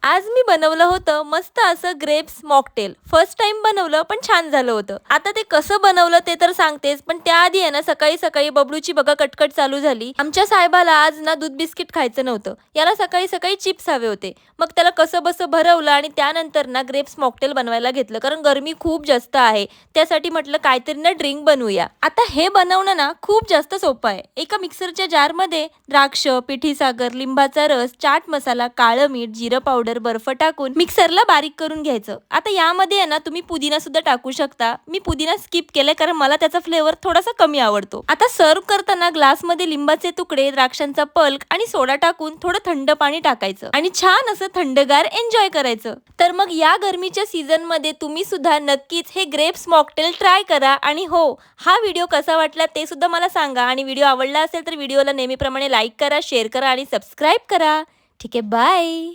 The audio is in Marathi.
आज मी बनवलं होतं मस्त असं ग्रेप्स मॉकटेल. फर्स्ट टाइम बनवलं पण छान झालं होतं. आता ते कसं बनवलं ते तर सांगतेच, पण त्याआधी आहे ना सकाळी-सकाळी बबलूची बघा कटकट चालू झाली. आमच्या साहेबाला आज ना दूध बिस्किट खायचं नव्हतं. याला सकाळी-सकाळी चिप्स हवे होते. मग त्याला कसंबसं भरवलं आणि त्यानंतर ना ग्रेप्स मॉकटेल बनवायला घेतलं. कारण गरमी खूप जास्त आहे. त्यासाठी म्हटलं काहीतरी ना ड्रिंक बनवूया. आता हे बनवणं ना खूप जास्त सोपं आहे. एका मिक्सरच्या जारमध्ये द्राक्ष, पिठी साखर, लिंबाचा रस, चाट मसाला, काळं मीठ, जिरं पावडर, बर्फ टाकून मिक्सरला बारीक करून घ्यायचं. आता यामध्ये आहे ना तुम्ही पुदिना सुद्धा टाकू शकता. मी पुदिना स्किप केलाय कारण मला त्याचा फ्लेवर थोडासा कमी आवडतो. आता सर्व्ह करताना ग्लासमध्ये लिंबाचे तुकडे, द्राक्षांचा पल्प आणि सोडा टाकून थोडं थंड पाणी टाकायचं आणि छान असं थंडगार एन्जॉय करायचं. तर मग या गरमीच्या सीझन मध्ये तुम्ही सुद्धा नक्कीच हे ग्रेप्स मॉकटेल ट्राय करा. आणि हो, हा व्हिडिओ कसा वाटला ते सुद्धा मला सांगा. आणि व्हिडिओ आवडला असेल तर व्हिडिओला नेहमीप्रमाणे लाईक करा, शेअर करा आणि सबस्क्राईब करा. ठीक आहे, बाय.